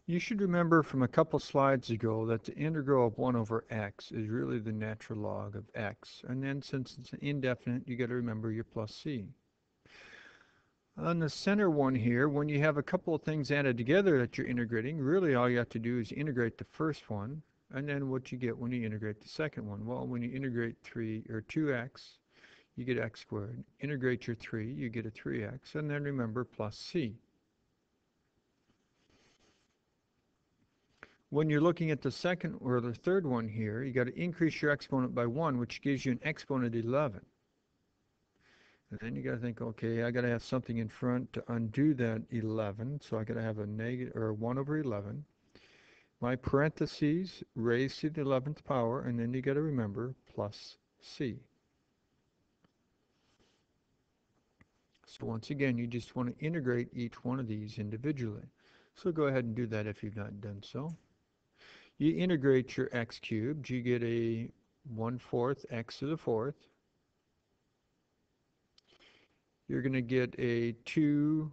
You should remember from a couple slides ago that the integral of 1 over x is really the natural log of x. And then since it's indefinite, you got to remember your plus c. On the center one here, when you have a couple of things added together that you're integrating, really all you have to do is integrate the first one, and then what you get when you integrate the second one. Well, when you integrate 3 or 2x, you get x squared. Integrate your 3, you get a 3x, and then remember plus c. When you're looking at the second or the third one here, you got to increase your exponent by 1, which gives you an exponent 11. And then you got to think, okay, I got to have something in front to undo that 11, so I got to have a negative or 1 over 11. My parentheses raised to the 11th power, and then you got to remember plus c. So once again, you just want to integrate each one of these individually. So go ahead and do that if you've not done so. You integrate your x cubed, you get a 1/4 x to the 4th. You're going to get a 2x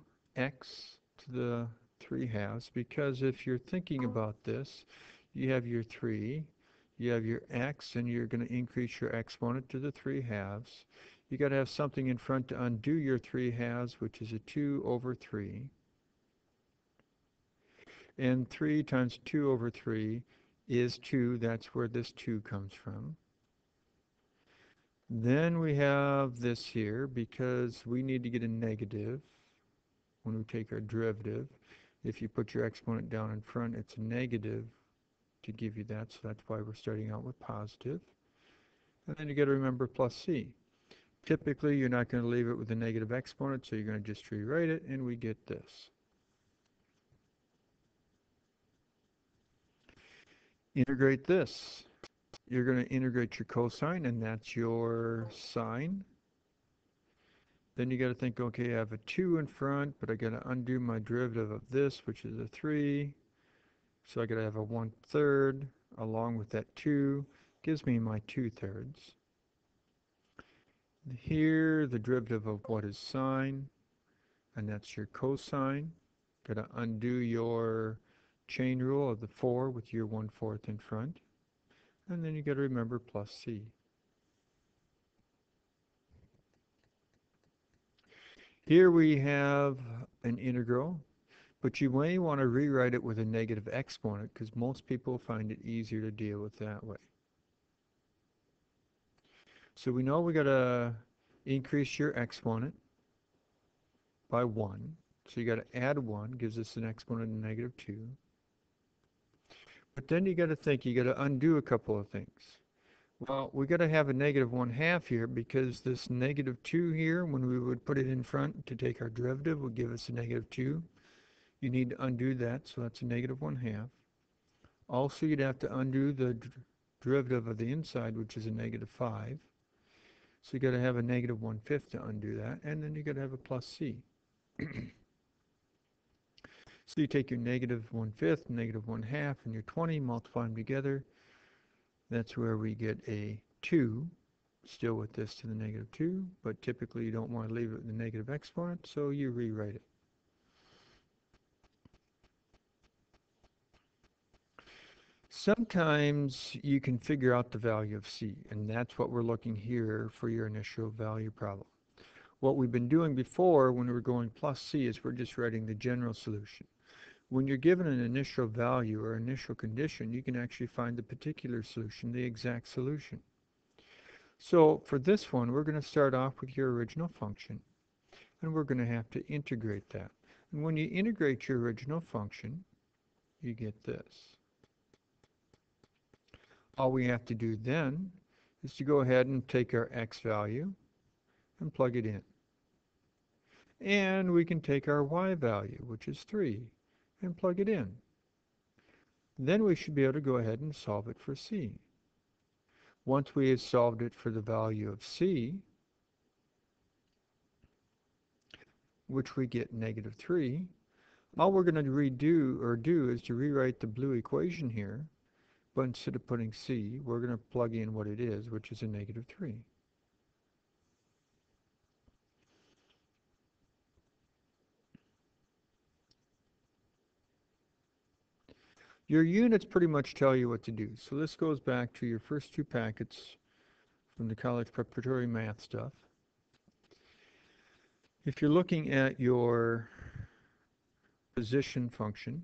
to the 3 halves, because if you're thinking about this, you have your 3, you have your x, and you're going to increase your exponent to the 3 halves. You got to have something in front to undo your 3 halves, which is a 2 over 3. And 3 times 2 over 3 is 2. That's where this 2 comes from. Then we have this here, because we need to get a negative when we take our derivative. If you put your exponent down in front, it's a negative to give you that, so that's why we're starting out with positive. And then you got to remember plus c. Typically, you're not going to leave it with a negative exponent, so you're going to just rewrite it, and we get this. Integrate this. You're going to integrate your cosine, and that's your sine. Then you got to think, okay, I have a 2 in front, but I got to undo my derivative of this, which is a 3. So I got to have a 1/3 along with that 2. Gives me my 2/3. Here, the derivative of what is sine, and that's your cosine. Got to undo your chain rule of the 4 with your 1/4 in front. And then you got to remember plus c. Here we have an integral, but you may want to rewrite it with a negative exponent, because most people find it easier to deal with that way. So we know we got to increase your exponent by 1. So you got to add 1, gives us an exponent of negative 2. But then you got to think, you got to undo a couple of things. Well, we got to have a negative 1/2 here, because this negative 2 here, when we would put it in front to take our derivative, would give us a negative 2. You need to undo that, so that's a negative 1/2. Also, you'd have to undo the derivative of the inside, which is a negative 5. So you got to have a negative 1/5 to undo that, and then you got to have a plus c. So you take your negative 1/5, negative 1/2, and your 20, multiply them together. That's where we get a 2, still with this to the negative 2, but typically you don't want to leave it with the negative exponent, so you rewrite it. Sometimes you can figure out the value of c, and that's what we're looking here for your initial value problem. What we've been doing before when we were going plus c is we're just writing the general solution. When you're given an initial value or initial condition, you can actually find the particular solution, the exact solution. So for this one, we're going to start off with your original function, and we're going to have to integrate that. And when you integrate your original function, you get this. All we have to do then is to go ahead and take our x value and plug it in. And we can take our y value, which is 3, and plug it in. Then we should be able to go ahead and solve it for c. Once we have solved it for the value of c, which we get negative 3, all we're going to do is to rewrite the blue equation here, but instead of putting c, we're going to plug in what it is, which is a negative 3. Your units pretty much tell you what to do. So this goes back to your first two packets from the college preparatory math stuff. If you're looking at your position function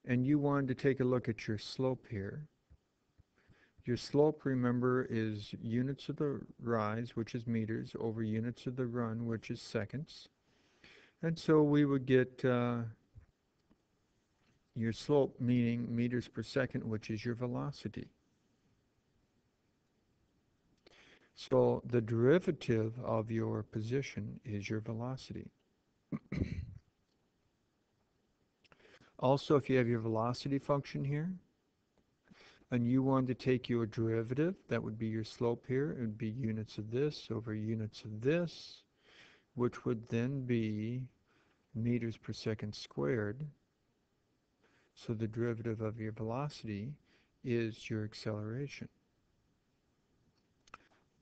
and you wanted to take a look at your slope here, your slope, remember, is units of the rise, which is meters, over units of the run, which is seconds. And so we would get your slope, meaning meters per second, which is your velocity. So the derivative of your position is your velocity. Also, if you have your velocity function here, and you wanted to take your derivative, that would be your slope here. It would be units of this over units of this, which would then be meters per second squared. So the derivative of your velocity is your acceleration.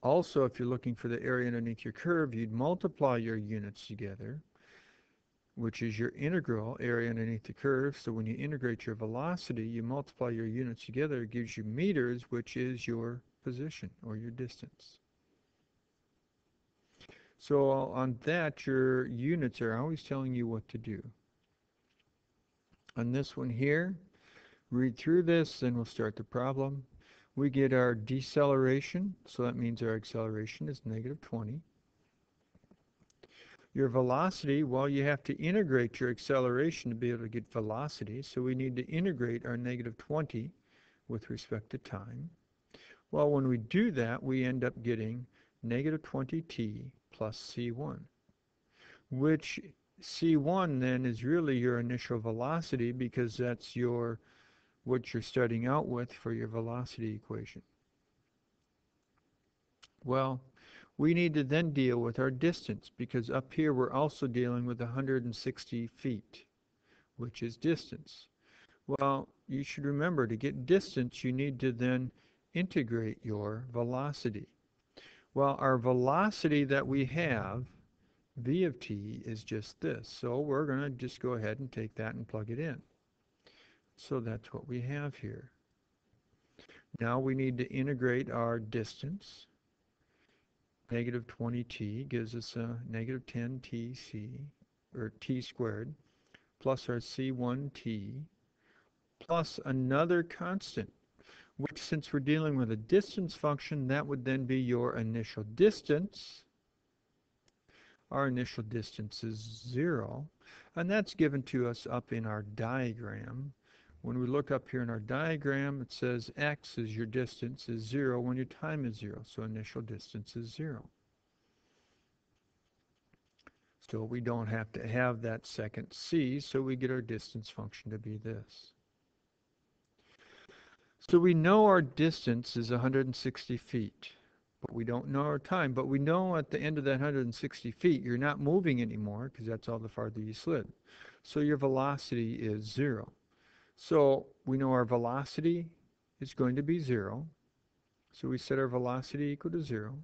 Also, if you're looking for the area underneath your curve, you'd multiply your units together, which is your integral area underneath the curve. So when you integrate your velocity, you multiply your units together, it gives you meters, which is your position or your distance. So on that, your units are always telling you what to do. On this one here, read through this, then we'll start the problem. We get our deceleration, so that means our acceleration is negative 20. Your velocity, well, you have to integrate your acceleration to be able to get velocity, so we need to integrate our negative 20 with respect to time. Well, when we do that, we end up getting negative 20t plus c1, which c1 then is really your initial velocity because that's what you're starting out with for your velocity equation. Well, we need to then deal with our distance because up here we're also dealing with 160 feet, which is distance. Well, you should remember to get distance, you need to then integrate your velocity. Well, our velocity that we have, v of t, is just this. So we're going to just go ahead and take that and plug it in. So that's what we have here. Now we need to integrate our distance. Negative 20t gives us a negative 10tc, or t squared, plus our c1t, plus another constant, which since we're dealing with a distance function, that would then be your initial distance. Our initial distance is 0, and that's given to us up in our diagram. When we look up here in our diagram, it says x is your distance is 0 when your time is 0, so initial distance is 0. So we don't have to have that second c, so we get our distance function to be this. So we know our distance is 160 feet, but we don't know our time. But we know at the end of that 160 feet, you're not moving anymore because that's all the farther you slid. So your velocity is 0. So we know our velocity is going to be 0. So we set our velocity equal to 0.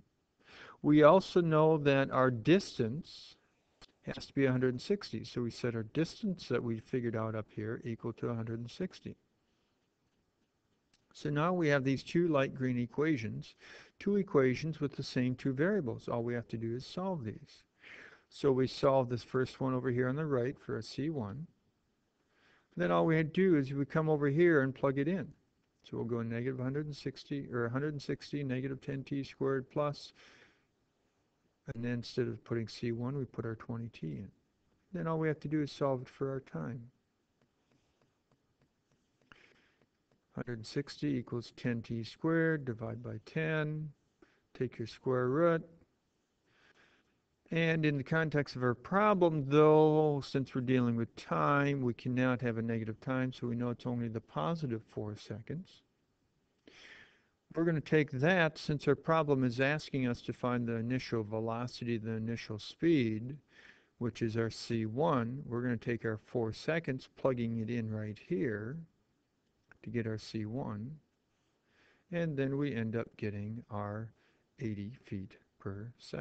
We also know that our distance has to be 160. So we set our distance that we figured out up here equal to 160. So now we have these two light green equations, two equations with the same two variables. All we have to do is solve these. So we solve this first one over here on the right for a C1. Then all we had to do is we come over here and plug it in. So we'll go negative 160, or 160, negative 10t squared plus, and then instead of putting C1, we put our 20t in. Then all we have to do is solve it for our time. 160 equals 10t squared, divide by 10, take your square root. And in the context of our problem, though, since we're dealing with time, we cannot have a negative time, so we know it's only the positive 4 seconds. We're going to take that, since our problem is asking us to find the initial velocity, the initial speed, which is our c1, we're going to take our 4 seconds, plugging it in right here to get our c1, and then we end up getting our 80 feet per second.